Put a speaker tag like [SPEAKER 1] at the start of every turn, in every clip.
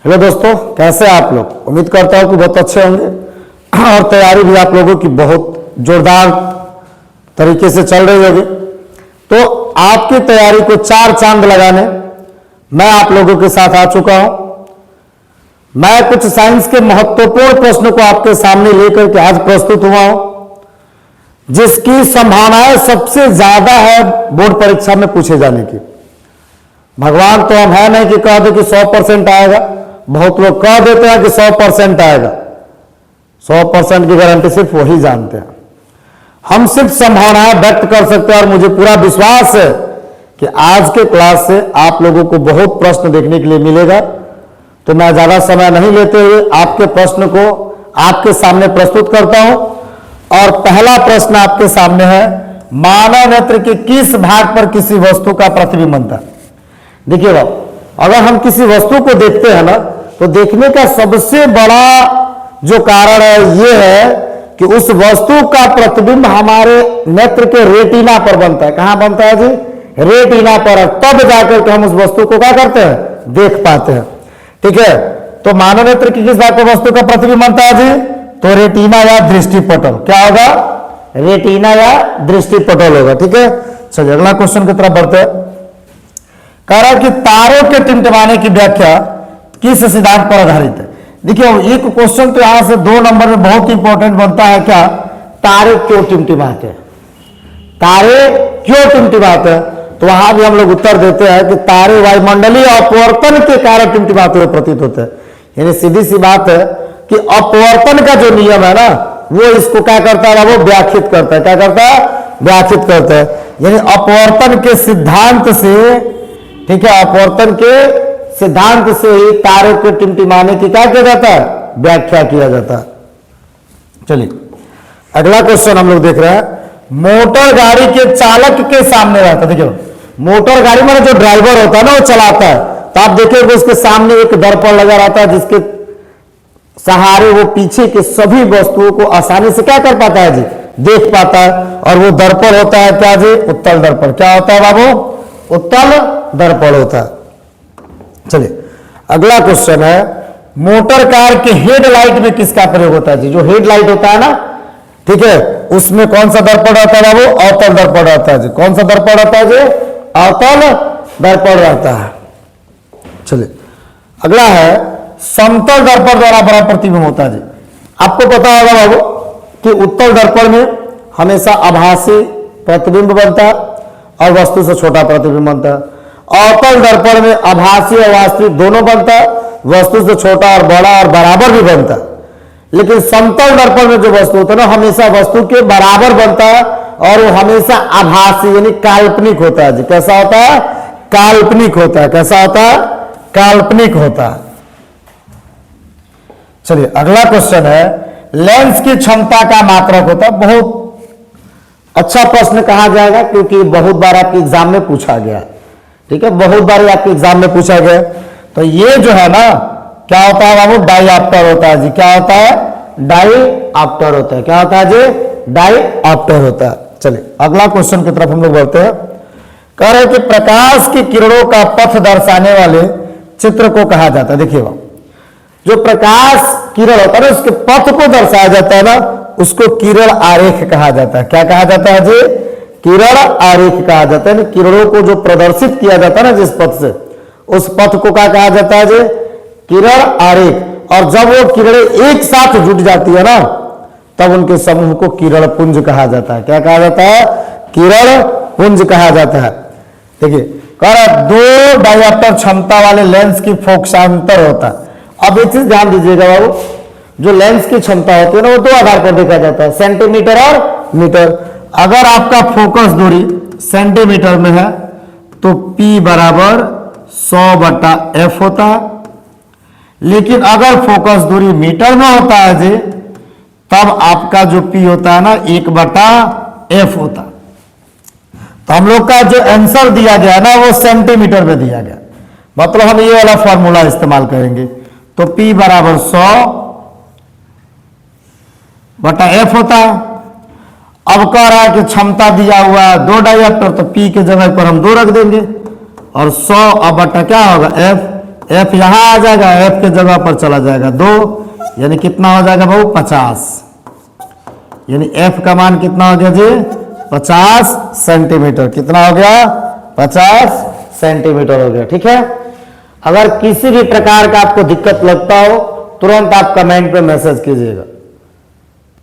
[SPEAKER 1] Hello दोस्तों, कैसे आप लोग? उम्मीद करता हूँ कि बहुत अच्छे होंगे और तैयारी भी आप लोगों की बहुत जोरदार तरीके से चल रही होगी। तो आपकी तैयारी को चार चांद लगाने मैं आप लोगों के साथ आ चुका हूं। मैं कुछ साइंस के महत्वपूर्ण प्रश्नों को आपके सामने लेकर के आज प्रस्तुत हुआ हूं, जिसकी संभावनाएं सबसे ज्यादा है बोर्ड परीक्षा में पूछे जाने की। भगवान तो हम है नहीं कि कह दे कि 100% आएगा। बहुत लोग कह देते हैं कि 100% आएगा। 100% की गारंटी सिर्फ वही जानते हैं। हम सिर्फ संभावनाएं व्यक्त कर सकते हैं और मुझे पूरा विश्वास है कि आज के क्लास से आप लोगों को बहुत प्रश्न देखने के लिए मिलेगा। तो मैं ज्यादा समय नहीं लेते हुए आपके प्रश्न को आपके सामने प्रस्तुत करता हूं। और पहला प्रश्न आपके सामने है, मानव नेत्र के किस भाग पर किसी वस्तु का प्रतिबिंब बनता है? देखिएगा, अगर हम किसी वस्तु को देखते हैं ना, तो देखने का सबसे बड़ा जो कारण है यह है कि उस वस्तु का प्रतिबिंब हमारे नेत्र के रेटिना पर बनता है। कहां बनता है जी? रेटिना पर। तब जाकर के हम उस वस्तु को क्या करते हैं? देख पाते हैं। ठीक है, तो मानव नेत्र की किस भाग पर वस्तु का प्रतिबिंब बनता है जी? तो रेटिना या दृष्टिपटल। क्या होगा? रेटिना या दृष्टिपटल होगा। ठीक है, चलिए अगला क्वेश्चन की तरफ बढ़ते हैं। कह रहा है कि तारों के टिमटिमाने की व्याख्या किस सिद्धांत पर आधारित है? देखिए, एक क्वेश्चन तो यहां से 2 नंबर में बहुत इंपॉर्टेंट बनता है। क्या? तारे क्यों टिमटिमाते हैं? तारे क्यों टिमटिमाते हैं? तो वहां भी हम लोग उत्तर देते हैं कि तारे वायुमंडलीय अपवर्तन के कारण टिमटिमाते हुए प्रतीत होते हैं। यानी सीधी सी बात है कि अपवर्तन का जो नियम है ना, वो इसको क्या करता है? वो व्याख्यात करता है। क्या करता है? व्याख्यात करता है। यानी अपवर्तन के सिद्धांत से, ठीक है, अपवर्तन के सिद्धांत से ही तारे के टिमटिमाने की क्या किया जाता है? व्याख्या किया जाता है। चलिए अगला क्वेश्चन हम लोग देख रहे हैं। मोटर गाड़ी के चालक के सामने रहता है। देखिए, मोटर गाड़ी में जो ड्राइवर होता है ना, वो चलाता है, तो आप देखिए उसके सामने एक दर्पण लगा रहता है, जिसके सहारे वो पीछे के सभी वस्तुओं को आसानी से क्या कर पाता है जी? देख पाता है। और वो दर्पण होता है क्या जी? उत्तल दर्पण। क्या होता है बाबू? उत्तल दर्पण होता है। चलिए अगला क्वेश्चन है, मोटर कार के हेडलाइट में किसका प्रयोग होता है जी? जो हेडलाइट होता है ना, ठीक है, उसमें कौन सा दर्पण रहता है बाबू? अवतल दर्पण रहता है जी। कौन सा दर्पण रहता है जी? अवतल दर्पण रहता है। चलिए अगला है, समतल दर्पण द्वारा बड़ा प्रतिबिंब होता है जी। आपको पता होगा बाबू कि उत्तल दर्पण में हमेशा आभासी प्रतिबिंब बनता है और वस्तु से छोटा प्रतिबिंब बनता है। अवतल दर्पण में आभासी और वास्तविक दोनों बनता है, वस्तु से छोटा और बड़ा और बराबर भी बनता है। लेकिन समतल दर्पण में जो वस्तु होता है ना, हमेशा वस्तु के बराबर बनता है और वो हमेशा आभासी यानी काल्पनिक होता है जी। कैसा होता है? काल्पनिक होता है। कैसा होता है? काल्पनिक होता है। चलिए अगला क्वेश्चन है, लेंस की क्षमता का मात्रक होता है। बहुत अच्छा प्रश्न कहा जाएगा क्योंकि बहुत बार आपके एग्जाम में पूछा गया। ठीक है, बहुत बार आपके एग्जाम में पूछा गया। तो ये जो है ना, क्या होता है बाबू? डाईऑप्टर होता है जी। क्या होता है? डाईऑप्टर होता है। क्या होता है जी? डाईऑप्टर होता है। चलिए अगला क्वेश्चन की तरफ हम लोग बढ़ते हैं। कह रहे हैं कि प्रकाश की किरणों का पथ दर्शाने वाले चित्र को कहा जाता है। देखिए, जो प्रकाश किरण होता है ना, उसके पथ को दर्शाया जाता है ना, उसको किरण आरेख कहा जाता है। क्या कहा जाता है जी? किरण आरेख कहा जाता है। किरणों को जो प्रदर्शित किया जाता है ना जिस पथ से, उस पथ को क्या कहा जाता है जी? किरण आरेख। और जब वो किरणें एक साथ जुट जाती है ना, तब उनके समूह को किरण पुंज कहा जाता है। क्या कहा जाता है? किरण पुंज कहा जाता है। देखिए, कह रहा 2 डायोप्टर क्षमता वाले लेंस की फोकसांतर होता है। अब एक चीज ध्यान दीजिएगा बाबू, जो लेंस की क्षमता होती है ना, वो 2 आधार पर देखा जाता है, सेंटीमीटर और मीटर। अगर आपका फोकस दूरी सेंटीमीटर में है तो P बराबर 100/f होता है। लेकिन अगर फोकस दूरी मीटर में होता है जी, तब आपका जो P होता है ना 1/f होता है। तो हम लोग का जो आंसर दिया गया ना, वो सेंटीमीटर में दिया गया। मतलब हम ये वाला फॉर्मूला इस्तेमाल करेंगे। तो P बराबर 100/f होता है। अब कह रहा है कि क्षमता दिया हुआ है 2 डायोप्टर, तो P के जगह पर हम 2 रख देंगे और 100 अब बटा क्या होगा? F एफ यहां आ जाएगा, एफ के जगह पर चला जाएगा 2, यानी कितना हो जाएगा भाऊ 50, यानी एफ का मान कितना हो गया जी 50 सेंटीमीटर। कितना हो गया 50 सेंटीमीटर हो गया। ठीक है, अगर किसी भी प्रकार का आपको दिक्कत लगता हो तुरंत आप कमेंट पे मैसेज कीजिएगा,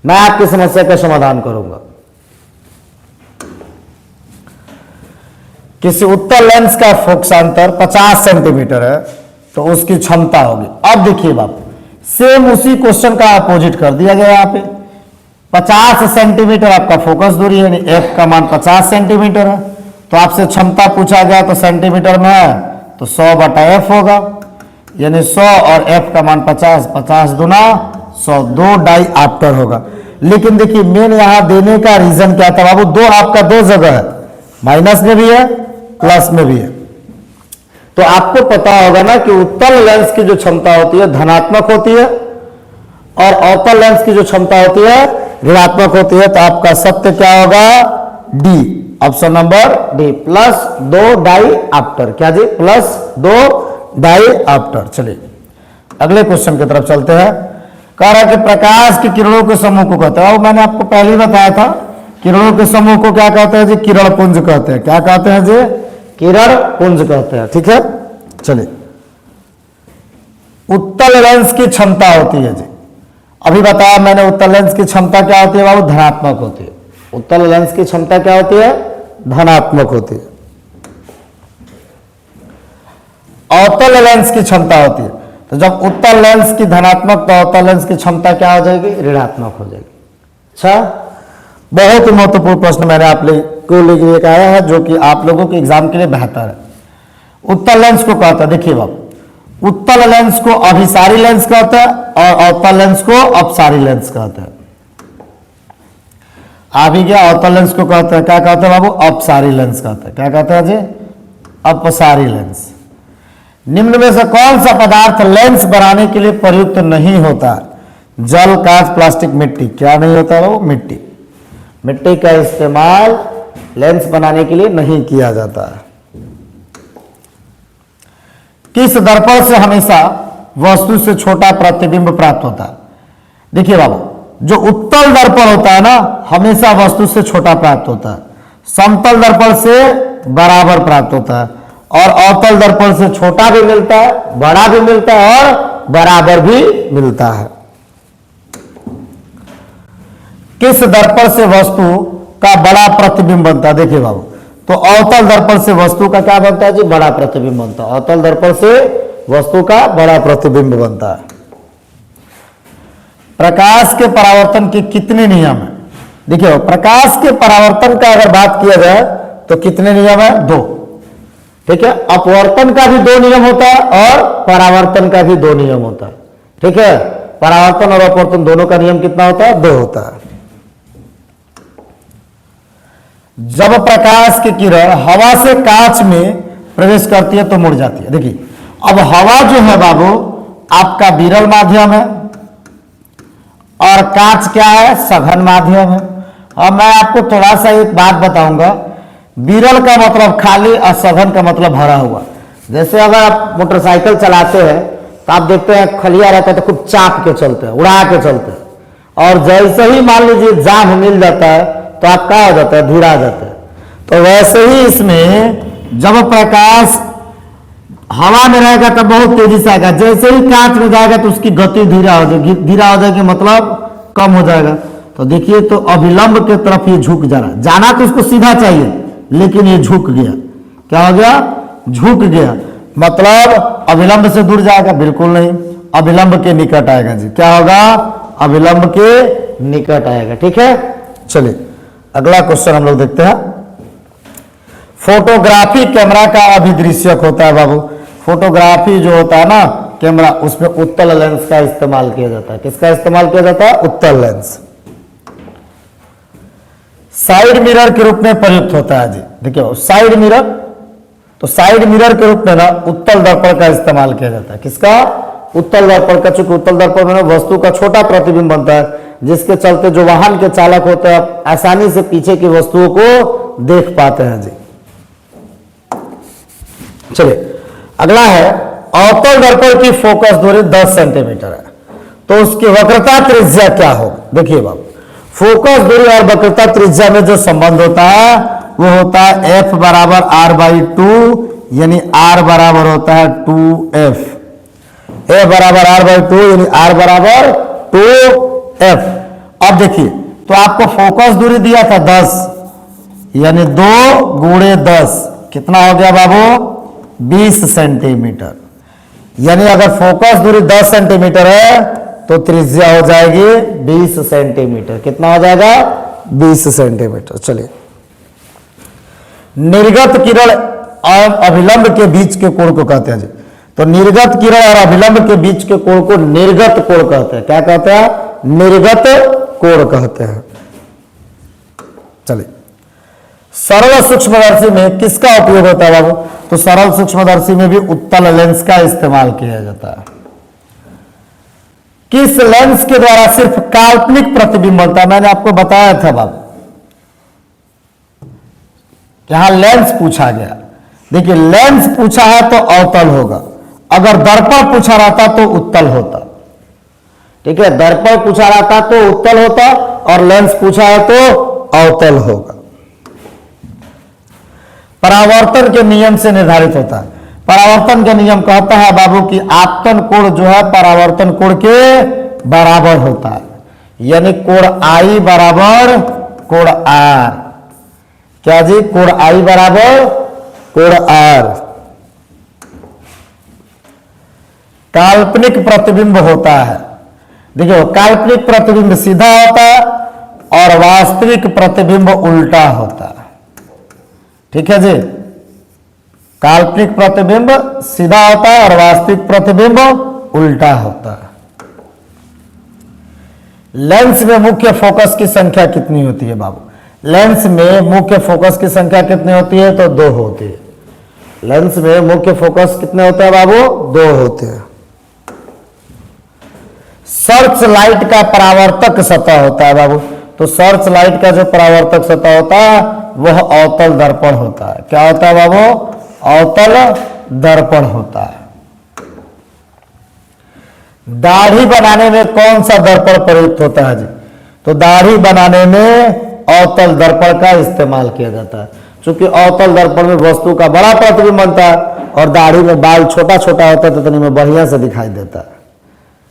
[SPEAKER 1] मैं आपकी समस्या का समाधान करूंगा। किसी उत्तल लेंस का फोकसांतर 50 सेंटीमीटर है तो उसकी क्षमता होगी। अब देखिए बाप, सेम उसी क्वेश्चन का अपोजिट कर दिया गया यहाँ पे। 50 सेंटीमीटर आपका फोकस दूरी है, यानी एफ का मान 50 सेंटीमीटर है, तो आपसे क्षमता पूछा गया तो सेंटीमीटर में है तो 100/f होगा, यानी 100 और f का मान 50, 50 दूना 100, 2 डाईऑप्टर होगा। लेकिन देखिए मेन यहां देने का रीजन क्या था बाबू, दो आपका दो जगह है, माइनस में भी है प्लस में भी है। तो आपको पता होगा ना कि उत्तल लेंस की जो क्षमता होती है धनात्मक होती है और अवतल लेंस की जो क्षमता होती है ऋणात्मक होती है। तो आपका सत्य क्या होगा डी, ऑप्शन नंबर डी, +2 डाईऑप्टर। क्या जी +2 डाईऑप्टर। चलिए अगले क्वेश्चन की तरफ चलते हैं। कह रहा है कि प्रकाश की किरणों के समूह को कहते हैं, और मैंने आपको पहले ही बताया था किरणों के समूह को क्या कहते हैं जी किरण पुंज कहते हैं। क्या कहते हैं जी किरण पुंज कहते हैं। ठीक है, चलिए उत्तल लेंस की क्षमता होती है जी, अभी बताया मैंने उत्तल लेंस की क्षमता क्या होती है बाबू धनात्मक होती है। उत्तल लेंस की क्षमता क्या होती है धनात्मक होती है। अवतल लेंस की क्षमता होती है, तो जब उत्तल लेंस की धनात्मक तो अवतल लेंस की क्षमता क्या हो जाएगी ऋणात्मक हो जाएगी। अच्छा, बहुत ही महत्वपूर्ण प्रश्न मैंने आप को लेकर आया है जो कि आप लोगों के एग्जाम के लिए बेहतर है। उत्तल लेंस को कहता है, देखिए बाबू उत्तल लेंस को अभिसारी लेंस कहता है और अवतल लेंस को अपसारी लेंस कहता है। आ भी गया, अवतल लेंस को कहते हैं क्या कहते हैं बाबू अपसारी लेंस कहते हैं। क्या कहते हैं जी अपसारी लेंस। निम्न में से कौन सा पदार्थ लेंस बनाने के लिए प्रयुक्त नहीं होता? जल, कांच, प्लास्टिक, मिट्टी। क्या नहीं होता है वो मिट्टी। मिट्टी का इस्तेमाल लेंस बनाने के लिए नहीं किया जाता है। किस दर्पण से हमेशा वस्तु से छोटा प्रतिबिंब प्राप्त होता है? देखिए बाबू, जो उत्तल दर्पण होता है ना हमेशा वस्तु से छोटा प्राप्त होता है, समतल दर्पण से बराबर प्राप्त होता है, और अवतल दर्पण से छोटा भी मिलता है, बड़ा भी मिलता है और बराबर भी मिलता है। किस दर्पण से वस्तु का बड़ा प्रतिबिंब बनता है? देखिए बाबू, तो अवतल दर्पण से वस्तु का क्या बनता है जी बड़ा प्रतिबिंब बनता है। अवतल दर्पण से वस्तु का बड़ा प्रतिबिंब बनता है। प्रकाश के परावर्तन के कितने नियम है? देखिए प्रकाश के परावर्तन का अगर बात किया जाए तो कितने नियम है? 2। ठीक है, अपवर्तन का भी 2 नियम होता है और परावर्तन का भी 2 नियम होता है। ठीक है, परावर्तन और अपवर्तन दोनों का नियम कितना होता है? 2 होता है। जब प्रकाश की किरण हवा से कांच में प्रवेश करती है तो मुड़ जाती है। देखिए अब हवा जो है बाबू आपका विरल माध्यम है और कांच क्या है सघन माध्यम है। और मैं आपको थोड़ा सा एक बात बताऊंगा, विरल का मतलब खाली और सघन का मतलब भरा हुआ। जैसे अगर आप मोटरसाइकिल चलाते हैं तो आप देखते हैं खलिया रहता है तो खूब चाप के चलते हैं, उड़ा के चलते हैं, और जैसे ही मान लीजिए जाम मिल जाता है तो आप क्या हो जाता है धीरा जाता है। तो वैसे ही इसमें जब प्रकाश हवा में रहेगा तो बहुत तेजी से आएगा, जैसे ही कांच में जाएगा तो उसकी गति धीरा हो जाएगी। धीरा हो जाएगी मतलब कम हो जाएगा। तो देखिए तो अविलंब के तरफ ये झुक जा रहा है, जाना तो उसको सीधा चाहिए लेकिन ये झुक गया। क्या हो गया? झुक गया। मतलब अविलंब से दूर जाएगा? बिल्कुल नहीं, अविलंब के निकट आएगा जी। क्या होगा? अविलंब के निकट आएगा। ठीक है, चलिए अगला क्वेश्चन हम लोग देखते हैं। फोटोग्राफी कैमरा का अभिदृश्यक होता है बाबू। फोटोग्राफी जो होता है ना कैमरा, उसमें उत्तल लेंस का इस्तेमाल किया जाता है। किसका इस्तेमाल किया जाता है? उत्तल लेंस। साइड मिरर के रूप में प्रयुक्त होता है जी। देखिए साइड मिरर, तो साइड मिरर के रूप में ना उत्तल दर्पण का इस्तेमाल किया जाता है। किसका? उत्तल दर्पण का। चूंकि उत्तल दर्पण में वस्तु का छोटा प्रतिबिंब बनता है जिसके चलते जो वाहन के चालक होते हैं आसानी से पीछे की वस्तुओं को देख पाते हैं जी। चलिए अगला है अवतल दर्पण की फोकस दूरी 10 सेंटीमीटर है, तो उसकी वक्रता त्रिज्या क्या होगी? देखिए बाबू, फोकस दूरी और वक्रता त्रिज्या में जो संबंध होता है वो होता है F बराबर R/2, यानी R बराबर होता है 2F। F बराबर R/2 यानी R बराबर 2F। अब देखिए, तो आपको फोकस दूरी दिया था 10, यानी 2 गुणे 10 कितना हो गया बाबू? 20 सेंटीमीटर। यानी अगर फोकस दूरी 10 सेंटीमीटर है तो त्रिज्या हो जाएगी 20 सेंटीमीटर। कितना हो जाएगा? 20 सेंटीमीटर। चलिए, निर्गत किरण और अभिलंब के बीच के कोण को कहते हैं जी। तो निर्गत किरण और अभिलंब के बीच के कोण को निर्गत कोण कहते हैं। क्या कहते हैं? निर्गत कोण कहते हैं। चलिए, सरल सूक्ष्मदर्शी में किसका उपयोग होता है बाबू? तो सरल सूक्ष्मदर्शी में भी उत्तल लेंस का इस्तेमाल किया जाता है। किस लेंस के द्वारा सिर्फ काल्पनिक प्रतिबिंब बनता है? मैंने आपको बताया था बाबू, यहां लेंस पूछा गया। देखिए, लेंस पूछा है तो अवतल होगा, अगर दर्पण पूछा रहता तो उत्तल होता। ठीक है, दर्पण पूछा रहता तो उत्तल होता और लेंस पूछा है तो अवतल होगा। परावर्तन के नियम से निर्धारित होता है। परावर्तन के नियम कहता है बाबू कि आपतन कोण जो है परावर्तन कोण के बराबर होता है, यानी कोण I बराबर कोण R। क्या जी? कोण I बराबर कोण R। काल्पनिक प्रतिबिंब होता है। देखिए, काल्पनिक प्रतिबिंब सीधा होता है और वास्तविक प्रतिबिंब उल्टा होता है। ठीक है जी, काल्पनिक प्रतिबिंब सीधा होता है और वास्तविक प्रतिबिंब उल्टा होता है। लेंस में मुख्य फोकस की संख्या कितनी होती है बाबू? लेंस में मुख्य फोकस की संख्या कितनी होती है? तो 2 होती है। लेंस में मुख्य फोकस कितने होते हैं बाबू? 2 होते हैं। सर्च लाइट का परावर्तक सतह होता है बाबू। तो सर्च लाइट का जो परावर्तक सतह होता है वह अवतल दर्पण होता है। क्या होता है बाबू? अवतल दर्पण होता है। दाढ़ी बनाने में कौन सा दर्पण प्रयुक्त होता है जी? तो दाढ़ी बनाने में अवतल दर्पण का इस्तेमाल किया जाता है। चूंकि अवतल दर्पण में वस्तु का बड़ा प्रतिबिंब बनता है और दाढ़ी में बाल छोटा छोटा होता है तो इतने में बढ़िया से दिखाई देता है,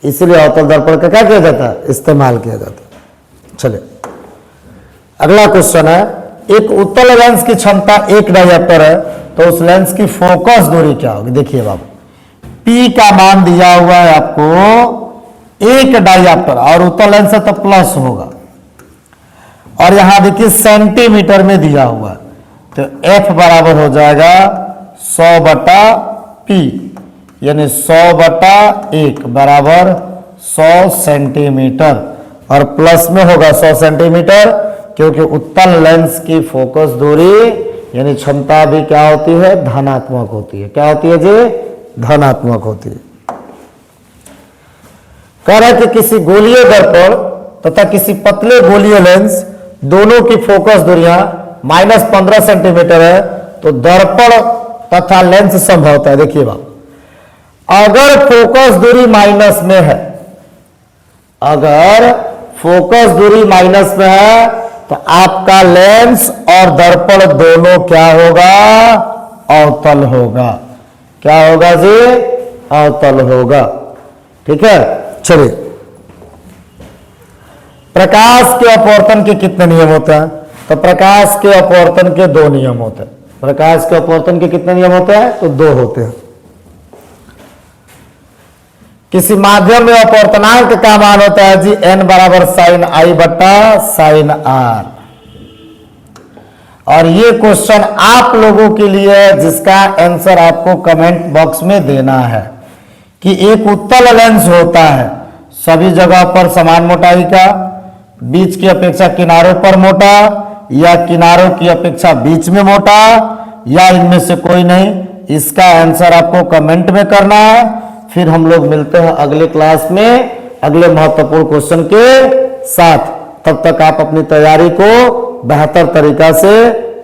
[SPEAKER 1] इसलिए अवतल दर्पण का क्या किया जाता है? इस्तेमाल किया जाता है। चलिए, अगला क्वेश्चन है, एक उत्तल लेंस की क्षमता 1 डायप्टर है, तो उस लेंस की फोकस दूरी क्या होगी? देखिए बाबू, P का मान दिया हुआ है आपको 1 डायप्टर और उत्तल लेंस है तो प्लस होगा, और यहां देखिए सेंटीमीटर में दिया हुआ है, तो F बराबर हो जाएगा 100/P, यानी 100/1 बराबर 100 सेंटीमीटर, और प्लस में होगा 100 सेंटीमीटर क्योंकि उत्तल लेंस की फोकस दूरी यानी क्षमता भी क्या होती है? धनात्मक होती है। क्या होती है जी? धनात्मक होती है। कह रहा है कि किसी गोलीय दर्पण तथा किसी पतले गोलीय लेंस दोनों की फोकस दूरियां -15 सेंटीमीटर है, तो दर्पण तथा लेंस संभवतः, देखिए बात, अगर फोकस दूरी माइनस में है, अगर फोकस दूरी माइनस में है तो आपका लेंस और दर्पण दोनों क्या होगा? अवतल होगा। क्या होगा जी? अवतल होगा। ठीक है, चलिए, प्रकाश के अपवर्तन के कितने नियम होते हैं? तो प्रकाश के अपवर्तन के 2 नियम होते हैं। प्रकाश के अपवर्तन के कितने नियम होते हैं? तो 2 होते हैं। किसी माध्यम में अपवर्तनांक का मान होता है जी n बराबर sin I/sin R। और ये क्वेश्चन आप लोगों के लिए है जिसका आंसर आपको कमेंट बॉक्स में देना है कि एक उत्तल लेंस होता है सभी जगह पर समान मोटाई का, बीच की अपेक्षा किनारों पर मोटा, या किनारों की अपेक्षा बीच में मोटा, या इनमें से कोई नहीं। इसका आंसर आपको कमेंट में करना है। फिर हम लोग मिलते हैं अगले क्लास में अगले महत्वपूर्ण क्वेश्चन के साथ। तब तक आप अपनी तैयारी को बेहतर तरीका से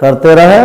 [SPEAKER 1] करते रहें।